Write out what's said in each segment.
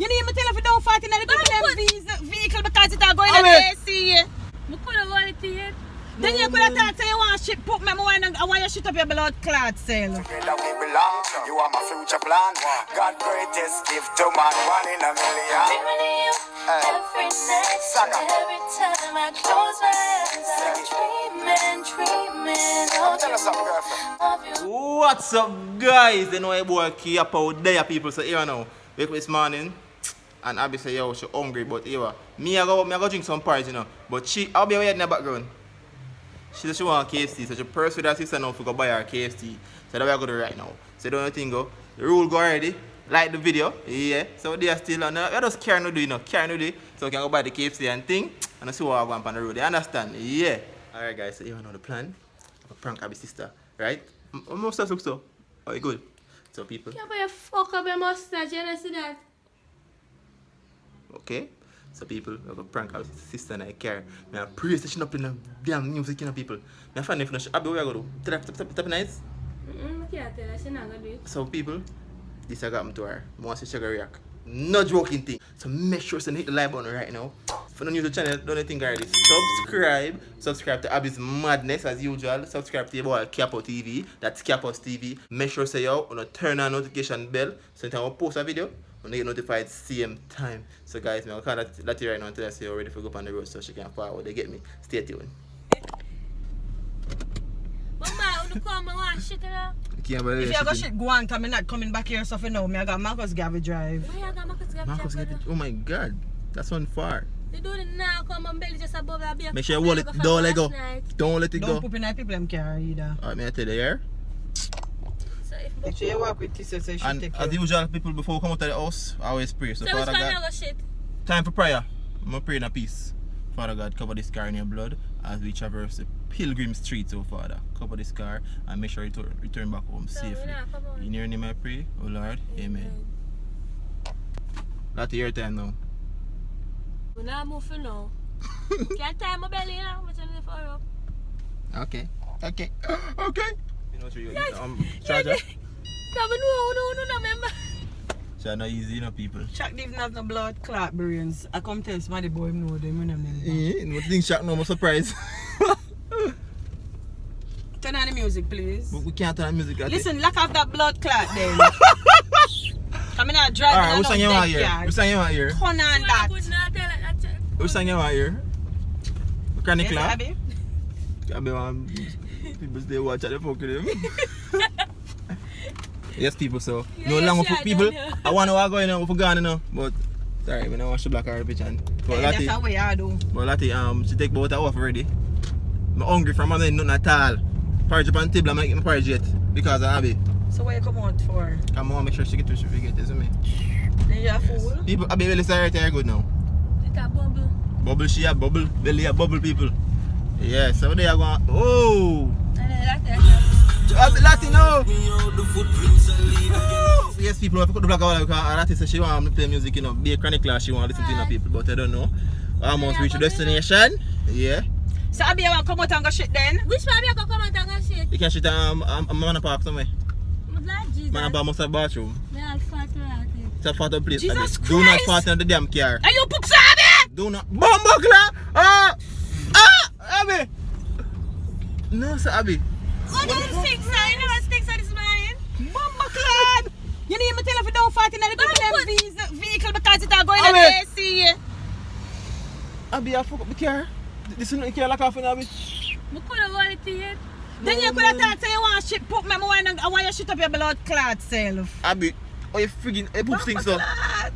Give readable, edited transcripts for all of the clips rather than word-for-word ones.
You need me tell if you don't fight in the vehicle because it's going on the AC. I could have wanted to eat. Then you could have thought say you want to shit put me, I want you to shit up your blood clot cell. That we belong, you are my future plan. God greatest gift to man, one in a million. Every night, every time I close my eyes, I'm dreaming of you. What's up, guys? They know your boy Key up out there, people. So here now, wake up this morning, and Abbi say, yo, she hungry, but here, me I go drink some porridge, you know. But I'll be away in the background. She said she want KFC, so she purse with her sister now to go buy her KFC. So that's where I go to right now. So don't you think go? The rule go already. Like the video, yeah. So they are still on. I just carry no do, you know, carry no do. So we can go buy the KFC and thing, and I see what I go on the road. You understand? Yeah. Alright guys, so you know the plan. I'm a prank Abbi's sister, right? Most of us so. Oh, you good? So people. Yeah, but you fuck up your mustache, you know see that? Okay. So people, I'm gonna prank Abbi's sister and I care. I pray that she not playing damn music, you know, people. I find if not, Abbi, where you go to? Tap nice? I can't tell her, she's not gonna do it. So people, this I got to her. I want to see she react. No joking thing. So make sure to hit the like button right now. If you're not new to the channel, don't think already. Subscribe to Abbi's madness as usual. Subscribe to your boy Capo TV. That's Capo's TV. Make sure say yo, turn on notification bell so you can post a video. When you get notified same time. So guys, I'm gonna let you right now until I say you're ready for go up on the road so she can forward. They get me. Stay tuned. Mama, you come and want shit now? If you got shit go on, I'm not coming back here so for now. I got Marcus Garvey drive. Why you got Marcus Garvey Marcus drive? get it. Oh my god. That's one far. They do it now, come and belly just above that beer. Make sure you hold it. Don't let go. Don't let it go. Don't poop in that people in car either. Alright, may I tell you here? Make sure you walk with this so you should And take as care. usual, people before we come out of the house, I always pray. So So Father which one God, you go shit? time for prayer. I'm gonna pray in a peace. Father God, cover this car in your blood as we traverse the pilgrim street, oh Father. Cover this car and make sure you return back home safely. In your name I pray, oh Lord, amen. That's your time now. We're not moving now. Can't tie my belly now, but I'm for up. Okay. Okay. Okay. You know what you charger? No, remember. So not easy, you know, people. Chuck didn't have no blood clot brains. I come tell somebody boy know them, you know them. Yeah, what thing Shaq no more surprise. Turn on the music, please. But we can't turn on music. Listen, lock off that blood clot then. Come in and drive. Alright, which song you want here? Which song you want here? Turn on that. Which song you want here? Mechanic Yes, Club? Abbi? Abbi want people stay watch at the fuck with him. Yes, people, so no longer for people. I want to go in and for gone, you know. But sorry, when I watch the black car bitch and but Hey, that's the way I do. But Lati, she take both off already. I'm hungry from nothing at all. Porridge up on the table, I'm making porridge yet because of Abbi. So what you come out for? Come on, make sure she get to she get this with me. Then you're a fool. People, Abbi really sorry right here good now. It's a bubble. Bubble, she a bubble, belly a bubble, people. Yeah, so they are going. Oh! Lati, no! Yes, people, if I could do black out because Lati said she want to play music, you know, be a chronic class, she want to listen to, you know, people, but I don't know. I almost reach the destination. Yeah. So Abbi, you want to come out and go shit then? Which one you can come out and go shit? You can shit a man park somewhere. Like Jesus. Man park must have bathroom. Yeah, I'll fart around here. It's a photo place. Jesus Abbi. Christ! Do not fart in the damn car. Are you book Abbi? Do not. Bumbugler! Abbi! No, sir, Abbi. What do you think, sir? You know what stinks on this morning? Bomba clad! You need me tell if you don't fight in the vehicle because it's going on the Abbi. AC. Abbi, I fuck up the car. This is not the car like off in Abbi. I could have wanted to eat. Then you could have thought say you want shit put me, I want you shit up your blood clot self. Abbi, oh you friggin' poop stinks though. Clot.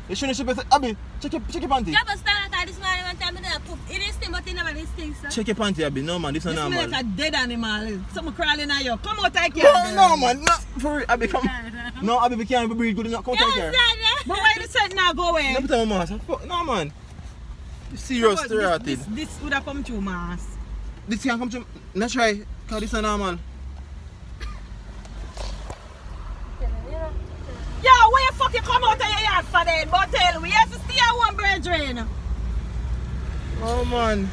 You shouldn't ship it. Abbi, check your panty. You have a stand at this morning one time and then I poop. It is thing, but it never stinks, sir. Check your panty, Abbi. No man, this is This not smell normal. like a dead animal. Something crawling at you. Come out like you. No man, no. For real, Abbi, come. No, Abbi, we can't breathe good enough. Come You take care. understand, But why the set now go away? No put on my mask. No man. You serious, stereotype. This would have come to mass. This can't come to. Not try, cause this is normal. Yo, where you fucking come out of your yard for then? But tell me, you have to stay at one brethren. Oh man.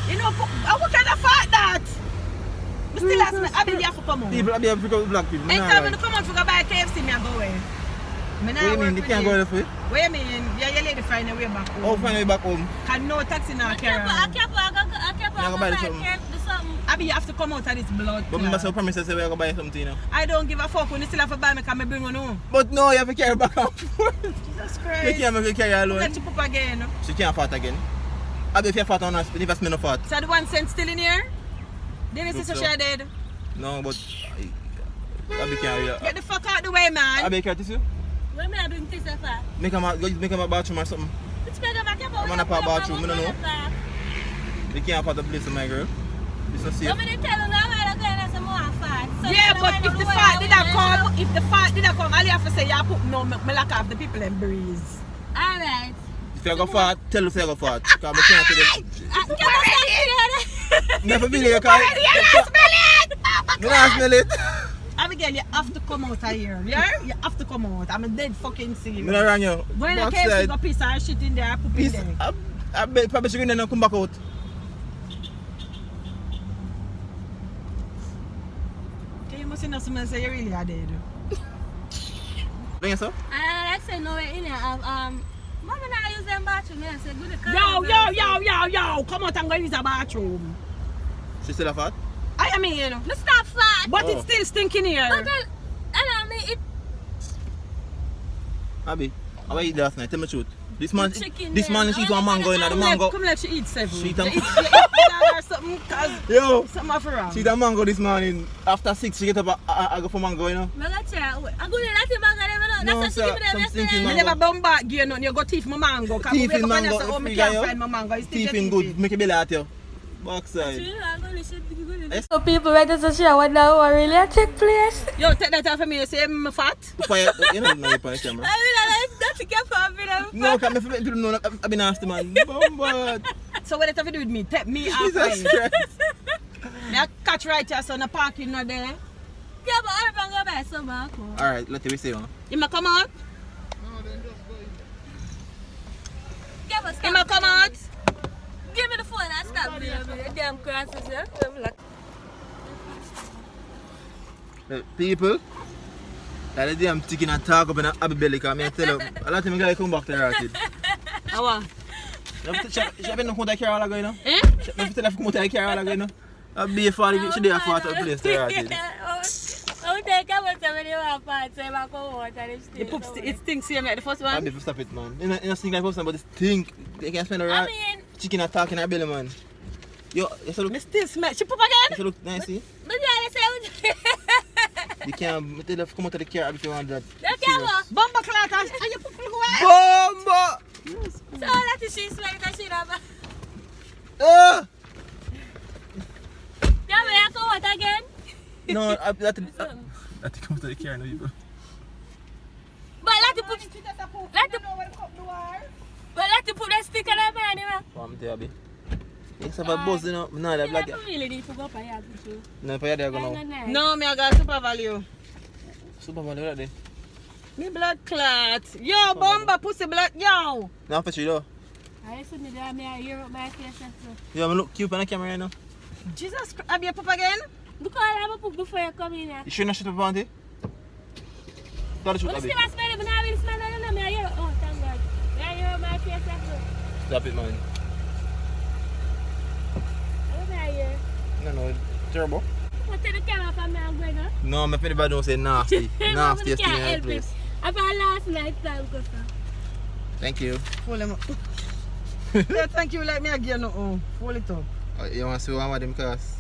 You know, what kind of fuck that? But still ask me, Abbi, you have to come out. People, Abbi, have to go with black people. Anytime when you come out to go buy KFC, me I go away. Me What do you mean? You can't go there for it? What you mean? Yeah, your lady find a way back home. Oh, find a way back home. Can no taxi now carry on. I can't go buy something. Abbi, you have to come out of this blood. But remember, so promise us we're going to buy something, you know. I don't give a fuck when you still have to buy me, can I bring one home? But no, you have to carry back and forth. Jesus You Christ. can't make her carry alone. Let you poop again. She can't fart again. Abbi, if you fart on us, never smell no fart. So the 1 cent still in here? Then you Look see so so. she dead. No, but Abbi can't. Get the fuck out the way, man. Abbi, can't you see? Where me I bring this for? Make him a bathroom or something. Which make a bathroom? I'm on a bathroom, I don't know. You can't fart the place, my girl. It's not safe. Nobody tell you now where to go and some more fat. So Yeah, you but know if the fart did not come, all you have to say, you put no, me lock off the people and breeze. Alright. If you go fart, tell us you go fart. Because I can't tell you. Never feel it, because I don't smell it. Abigail, you have to come out of here. Yeah? You have to come out. I'm a dead fucking serious. I'm not wrong you. Go in the Back case, you side. go piss and shit in there, poop in Peace. there. I bet probably she going to come back out. Okay, you must know someone say you really are dead. Don't you, sir? I say no way in here. Mama now use them bathroom. I say good. Yo, come out and go use a bathroom. She still a fart? I mean, Me stop fat. but Oh. it's still stinking here. But then, I mean it. Abbi, how I eat last night? Tell me the truth. This man, Chicken this there. man, she eat one mango in the mango. Come let she eat 7. She eat You a- eat that or something, cause Yo, something off wrong. she eat a mango this morning. After 6, she get up, I go for mango, you know. Me got chair. I go there. That's the No, That's sir, what she give some me stinking I yesterday. never bombard you nothing. You go thief my mango. Cause Thief we in wake up and mango, you say, oh, me if can't you got find my mango. It's still Thieving good, make a belly at you. Backside. Yes. So people ready to share what now really take place. Yo, take that off of me. You say I'm fat. You know, no, you put camera. I mean, that's a get for me. No, because people know I've been nasty, man. Bombard. So what it have to do with me? Take me off. Jesus right. Christ. Me a catch right here, so no parking not there. Yeah, but I'm going to buy some back. Alright, let me see one. You ma come out? Yeah, but You ma come out? give me the phone and stop me. Damn crosses, yeah. People, that is damn chicken and talk up in a Abbi belly, because I tell you, a lot of them guys come back to her. How? She have been come to carry all ago, you know? Eh? She have to come to carry all ago, you know? Abbi for she did a fart at the place to her. I will take a bunch of video of parts, so I go water and The poop it stinks same like the first one. Abbi, stop it, man. You know, stink like person, but it stink. They can spend a I rat. mean, Chicken attack in her belly, man. Yo, you look, Me still smell. She poop you again? look nice, see? but yeah, say You can't tell her to come out of the car if you want that. the camera. Bomba clot and you poop away. Bomba! So that is she smell that she have. Ah! Yeah, may I go water again? No, that come out of the car, no, people. But let the put, let the put that stick on the man, you know. What am I Abbi? It's a buzz, you know. No, they're black. I really need to go for your picture. No, for you, they're going to. No, me I got super value. Super value, right there. Me blood clot. Yo, bomba pussy blood. Yo. Now, for you, though. I see me there, me I hear up my face. You have look cute on the camera right now. Jesus Christ. Have you poop again? Because I'm a poop before you come in here. You shouldn't shoot up on it. Tell the truth, But Abbi. still I smell it, but now I will smell it, me I hear, oh, thank God. Me I hear up my face. Stop it, man. What I hear? No, terrible. What take the camera from me and go, no? No, my friend don't say nasty. Nastiest thing in the place. I found last night time, go sir. Thank you. Fold them up. Yeah, thank you. Like me again. No, fold it up. You want to see one of them cars?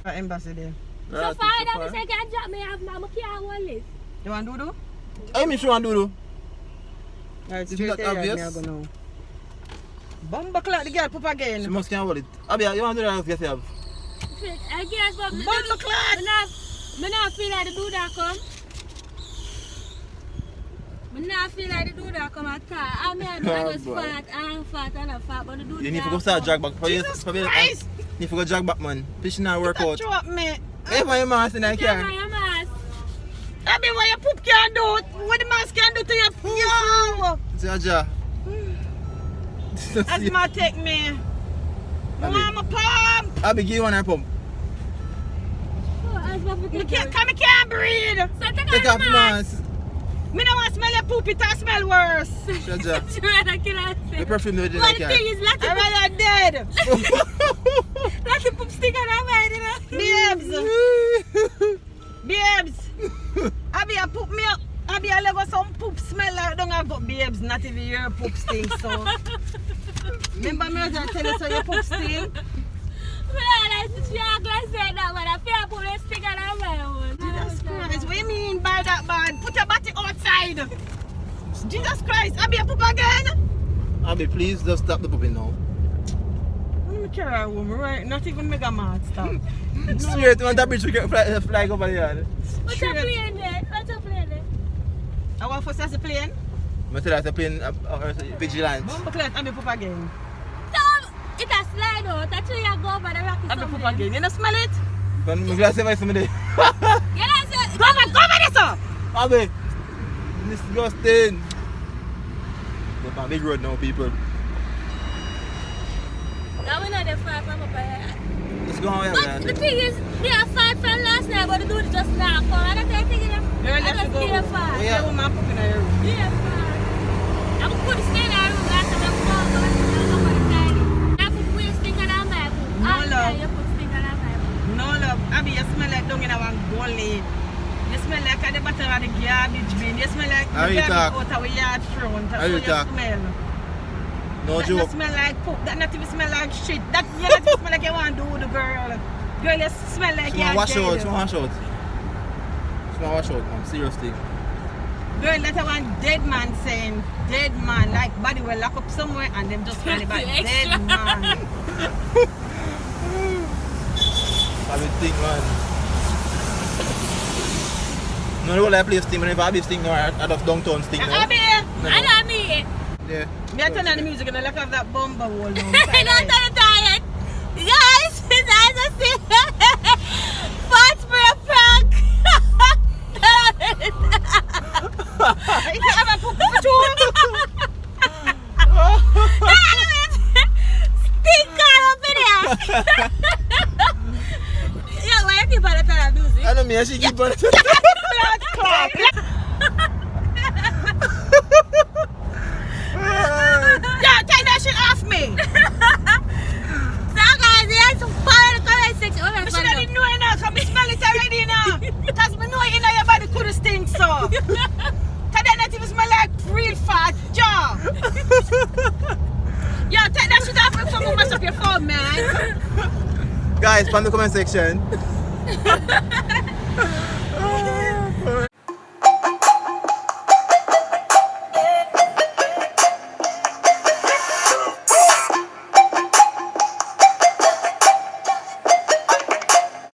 Embassy there. So far, that say can drop me off now, I can't hold it. You want to do? I mean, sure, do. Right, Is straight that there, obvious? me I go now. Bomba clot the girl poop She again. must can't hold it. Abbi, you want to do that yourself? I guess, but Bomba clot. me not feel like the do that come. Me not feel like the do that come at all. I mean, I just boy. fat and fat, but the do You need to go start drag back. Jesus Christ. You need to go drag back, man. Fish not work out. Throw up me. Hey, why you mask in that Yeah, car? my mask. I mean, what your poop can do? What the mask can do to your yo? Jaja. Asthma take me. Mama pump. Abbi, give you one pump. Oh, as my Me can't breathe. So Take off the mask. Me don't want to smell your poop, it smell worse. Shut up. She rather kill herself. The perfume they did But like the thing that. is, Lottie I'm rather dead. Lottie poop stick on her mind, you know. Babes. Abbi, I put me up. Abbi, I love some poop smell like don't have got babes, not even your poop stink, so. Remember me I tell you so your poop stink? She act like say that, but I feel put a stick on her mind. Jesus Christ, what do you mean by that bad? Put your body outside. Jesus Christ, Abbi, I poop again? Abbi, please just stop the pooping now. Let me carry a woman, right? Not even mega mad stop. Straight on that bridge we can fly over the yard. What's your plane there? What's your plane there? I want first as a plane. I tell you to plane vigilant. Bumbo clear, Abbi poop again. So, it has slide out. That's why you go over the rocky Abbi poop again. You don't smell it? When my glass of ice from there. You know, so, Go over there, sir! Abbi, disgusting. Go on big road now, people. now we know they're far from up here. Let's go on But here, the man. thing is, they are far from last night, but the dude just now come. I don't think you know. Girl, I let's just go. see the far. Oh, Yeah, yeah. woman poop in your room. Yeah, far. I'm going to stay in our room last time. I'm going to go for the tiny. I put weird stick on our map. No, love. You put stick on our map. No love, Abbi, you smell like down in our gully. You smell like at the bottom of the garbage bin. You smell like How the you garbage talk? out of our yard front. That's How you what you talk? smell. No That joke. not smell like poop. That not even smell like shit. That you not even smell like you want to do the girl. Girl, you smell like She you're want wash out, dead. she want wash out. She want wash out, man. Seriously. Girl, that one dead man saying dead man, like body will lock up somewhere and them just find it back. Dead Extra. man. I will think, man. No, the whole I play sting, but if I be sting, no, I just downtown sting. No. Abbi, No, I no. know me. Yeah. me I turn on the music and I look at that bumper wall now. I don't turn tired. Guys, it's as a see. Fast for a prank. If you ever poop for two, Stink all up in here. Yeah, why you keep on turn on music? I don't mean, she keep on. blood clot. Yeah, take that shit off me. So guys, you have to follow the comment section. Oh, I my should have didn't know it now, because I smell it already now. Because I know it in your body could stink so. Because that not even smell like real fat jaw. Yeah, take that shit off before you mess up your phone, man. Guys, from the comment section.